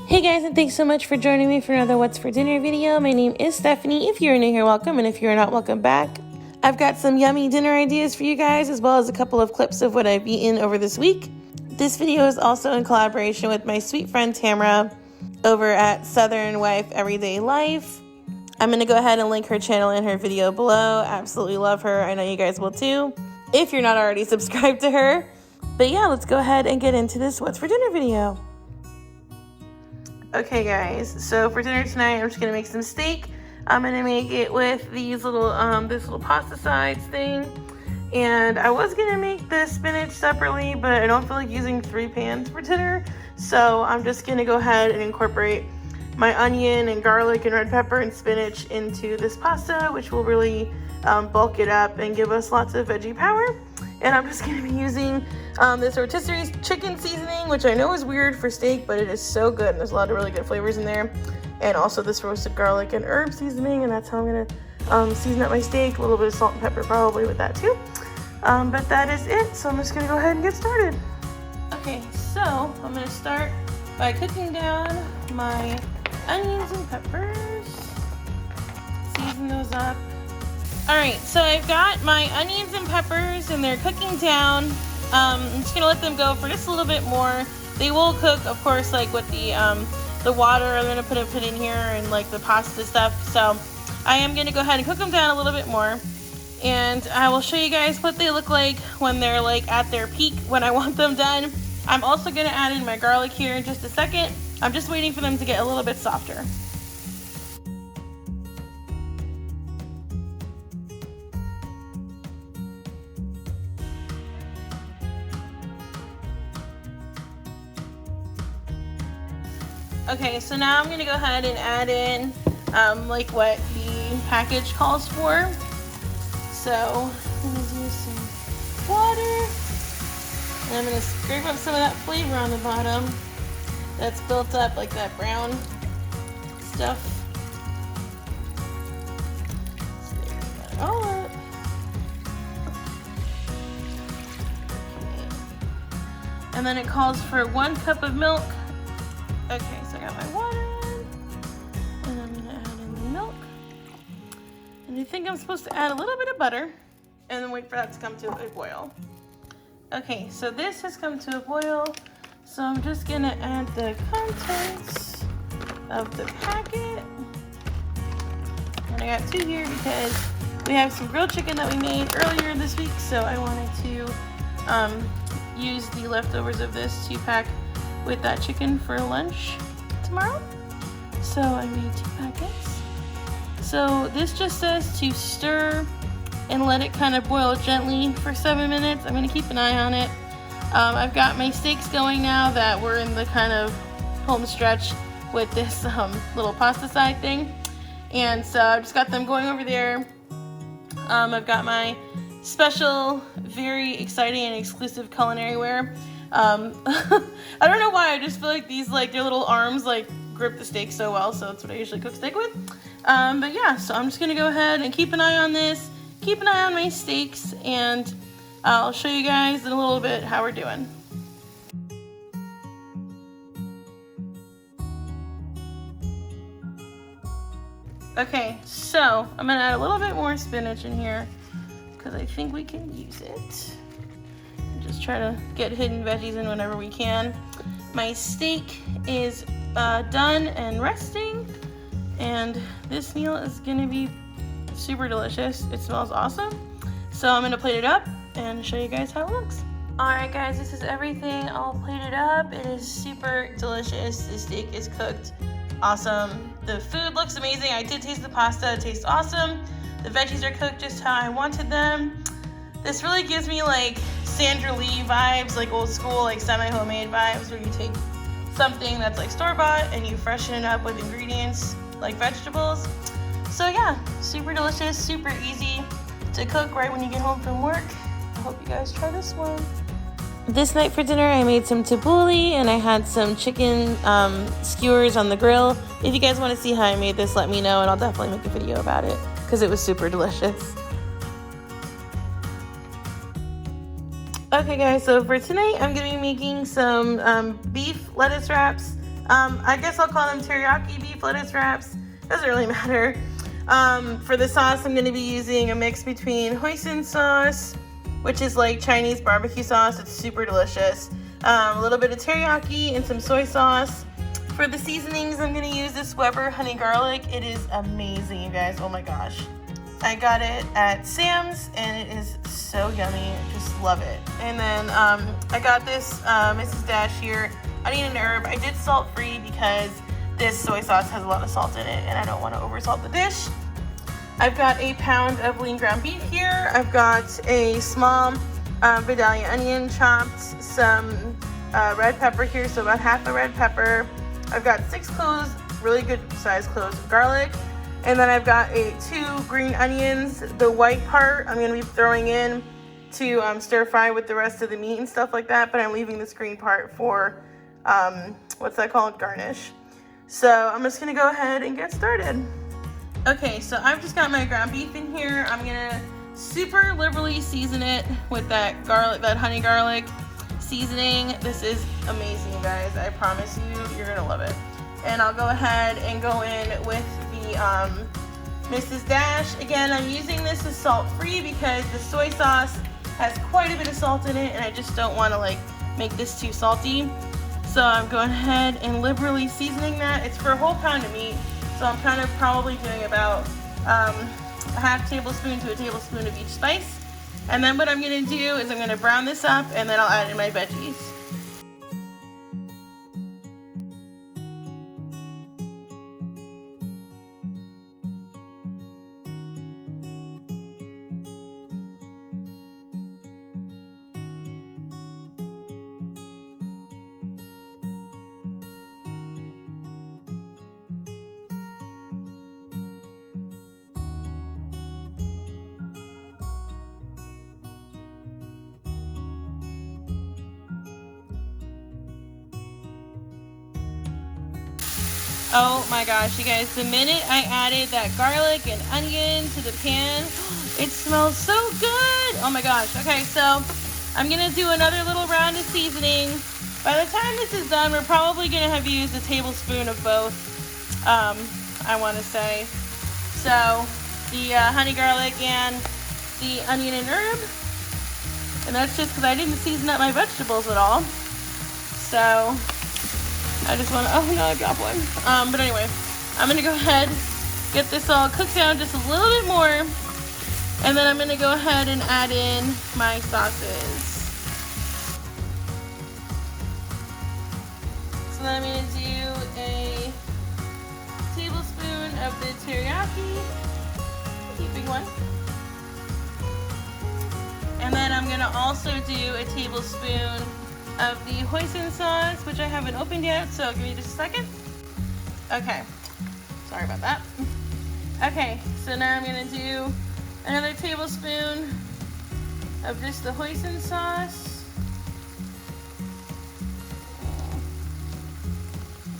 Hey guys, and thanks so much for joining me for another What's for Dinner video. My name is Stephanie. If you're new here, welcome, and if you're not, welcome back. I've got some yummy dinner ideas for you guys, as well as a couple of clips of what I've eaten over this week. This video is also in collaboration with my sweet friend Tamara over at Southern Wife Everyday Life. I'm going to go ahead and link her channel in her video below. Absolutely love her. I know you guys will too, if you're not already subscribed to her. But yeah, let's go ahead and get into this What's for Dinner video. Okay guys, so for dinner tonight, I'm just gonna make some steak. I'm gonna make it with these little, this little pasta sides thing. And I was gonna make the spinach separately, but I don't feel like using 3 pans for dinner. So I'm just gonna go ahead and incorporate my onion and garlic and red pepper and spinach into this pasta, which will really bulk it up and give us lots of veggie power. And I'm just gonna be using this rotisserie chicken seasoning, which I know is weird for steak, but it is so good. And there's a lot of really good flavors in there. And also this roasted garlic and herb seasoning, and that's how I'm gonna season up my steak. A little bit of salt and pepper probably with that too. But that is it, so I'm just gonna go ahead and get started. Okay, so I'm gonna start by cooking down my onions and peppers. Season those up. Alright, so I've got my onions and peppers and they're cooking down. I'm just gonna let them go for just a little bit more. They will cook, of course, like with the water I'm gonna put in here and like the pasta stuff. So I am gonna go ahead and cook them down a little bit more. And I will show you guys what they look like when they're like at their peak, when I want them done. I'm also gonna add in my garlic here in just a second. I'm just waiting for them to get a little bit softer. Okay, so now I'm going to go ahead and add in like what the package calls for. So I'm going to do some water, and I'm going to scrape up some of that flavor on the bottom that's built up, like that brown stuff. So there we got it all up. Okay. And then it calls for 1 cup of milk. Okay, so I got my water in, and I'm gonna add in the milk. And I think I'm supposed to add a little bit of butter, and then wait for that to come to a boil. Okay, so this has come to a boil, so I'm just gonna add the contents of the packet. And I got 2 here because we have some grilled chicken that we made earlier this week, so I wanted to use the leftovers of this to pack with that chicken for lunch tomorrow. So I made 2 packets. So this just says to stir and let it kind of boil gently for 7 minutes. I'm gonna keep an eye on it. I've got my steaks going now that we're in the kind of home stretch with this little pasta side thing. And so I've just got them going over there. I've got my special, very exciting and exclusive culinary ware. I don't know why, I just feel like these, like, their little arms, like, grip the steak so well, so that's what I usually cook steak with. But yeah, so I'm just gonna go ahead and keep an eye on this, keep an eye on my steaks, and I'll show you guys in a little bit how we're doing. Okay, so I'm gonna add a little bit more spinach in here, because I think we can use it. Just try to get hidden veggies in whenever we can. My steak is done and resting, and this meal is gonna be super delicious. It smells awesome. So I'm gonna plate it up and show you guys how it looks. Alright guys, this is everything all plated up. It is super delicious. The steak is cooked awesome. The food looks amazing. I did taste the pasta, it tastes awesome. The veggies are cooked just how I wanted them. This really gives me like Sandra Lee vibes, like old school, like semi-homemade vibes, where you take something that's like store-bought and you freshen it up with ingredients like vegetables. So yeah, super delicious, super easy to cook right when you get home from work. I hope you guys try this one. This night for dinner, I made some tabbouleh and I had some chicken skewers on the grill. If you guys want to see how I made this, let me know and I'll definitely make a video about it because it was super delicious. Okay guys, so for tonight I'm going to be making some beef lettuce wraps. I guess I'll call them teriyaki beef lettuce wraps. Doesn't really matter. For the sauce, I'm going to be using a mix between hoisin sauce, which is like Chinese barbecue sauce. It's super delicious. A little bit of teriyaki and some soy sauce. For the seasonings, I'm going to use this Weber honey garlic. It is amazing, you guys. Oh my gosh. I got it at Sam's and it is so yummy. I just love it. And then I got this Mrs. Dash here, onion and herb. I did salt free because this soy sauce has a lot of salt in it and I don't want to oversalt the dish. I've got a pound of lean ground beef here. I've got a small Vidalia onion chopped, some red pepper here, so about half a red pepper. I've got 6 cloves, really good sized cloves of garlic. And then I've got 2 green onions. The white part I'm going to be throwing in to stir fry with the rest of the meat and stuff like that, but I'm leaving this green part for, what's that called? Garnish. So I'm just going to go ahead and get started. Okay, so I've just got my ground beef in here. I'm going to super liberally season it with that garlic, that honey garlic seasoning. This is amazing, you guys. I promise you, you're going to love it. And I'll go ahead and go in with the Mrs. Dash. Again, I'm using this as salt-free because the soy sauce has quite a bit of salt in it and I just don't want to like make this too salty. So I'm going ahead and liberally seasoning that. It's for a whole pound of meat, so I'm kind of probably doing about a half tablespoon to a tablespoon of each spice. And then what I'm going to do is I'm going to brown this up and then I'll add in my veggies. Oh my gosh, you guys, the minute I added that garlic and onion to the pan, it smells so good. Oh my gosh. Okay, so I'm going to do another little round of seasoning. By the time this is done, we're probably going to have used a tablespoon of both, I want to say. So the honey garlic and the onion and herb. And that's just because I didn't season up my vegetables at all. So I just want to, oh no, I dropped one. But anyway, I'm going to go ahead, get this all cooked down just a little bit more. And then I'm going to go ahead and add in my sauces. So then I'm going to do a tablespoon of the teriyaki, keeping one. And then I'm going to also do a tablespoon of the hoisin sauce, which I haven't opened yet, so give me just a second. Okay, sorry about that. Okay, so now I'm gonna do another tablespoon of just the hoisin sauce.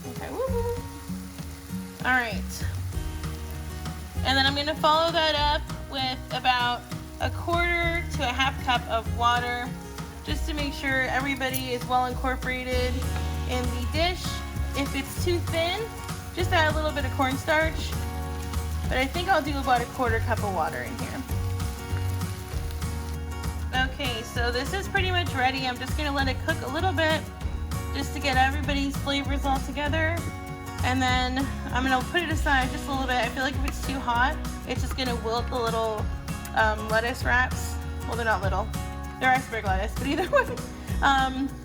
Okay, woo-hoo. All right. And then I'm gonna follow that up with about a quarter to a half cup of water, just to make sure everybody is well incorporated in the dish. If it's too thin, just add a little bit of cornstarch. But I think I'll do about a quarter cup of water in here. Okay, so this is pretty much ready. I'm just gonna let it cook a little bit just to get everybody's flavors all together. And then I'm gonna put it aside just a little bit. I feel like if it's too hot, it's just gonna wilt the little lettuce wraps. Well, they're not little. They're iceberg lettuce, but either way.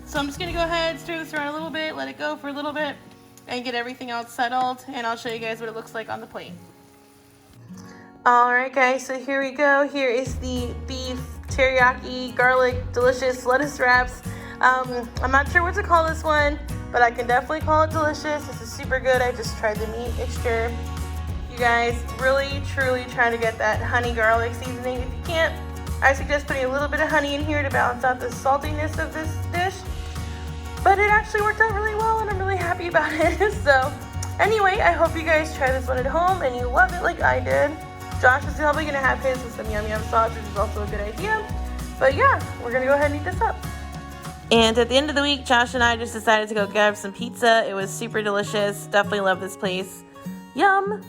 So I'm just gonna go ahead, stir this around a little bit, let it go for a little bit, and get everything else settled, and I'll show you guys what it looks like on the plate. Alright guys, so here we go. Here is the beef teriyaki garlic delicious lettuce wraps. I'm not sure what to call this one, but I can definitely call it delicious. This is super good. I just tried the meat mixture. You guys really truly try to get that honey garlic seasoning. If you can't, I suggest putting a little bit of honey in here to balance out the saltiness of this dish. But it actually worked out really well and I'm really happy about it. So anyway, I hope you guys try this one at home and you love it like I did. Josh is probably going to have his with some yum yum sauce, which is also a good idea. But yeah, we're going to go ahead and eat this up. And at the end of the week, Josh and I just decided to go grab some pizza. It was super delicious. Definitely love this place. Yum!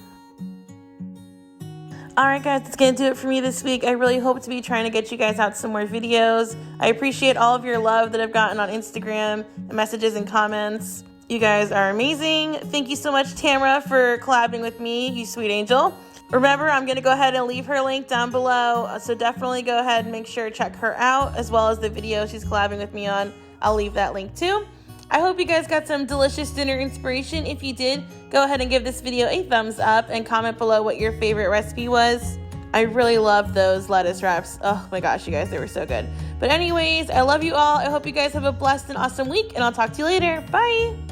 Alright guys, that's going to do it for me this week. I really hope to be trying to get you guys out some more videos. I appreciate all of your love that I've gotten on Instagram, the messages and comments. You guys are amazing. Thank you so much, Tamara, for collabing with me, you sweet angel. Remember, I'm going to go ahead and leave her link down below, so definitely go ahead and make sure to check her out, as well as the video she's collabing with me on. I'll leave that link too. I hope you guys got some delicious dinner inspiration. If you did, go ahead and give this video a thumbs up and comment below what your favorite recipe was. I really love those lettuce wraps. Oh my gosh, you guys, they were so good. But anyways, I love you all. I hope you guys have a blessed and awesome week, and I'll talk to you later. Bye!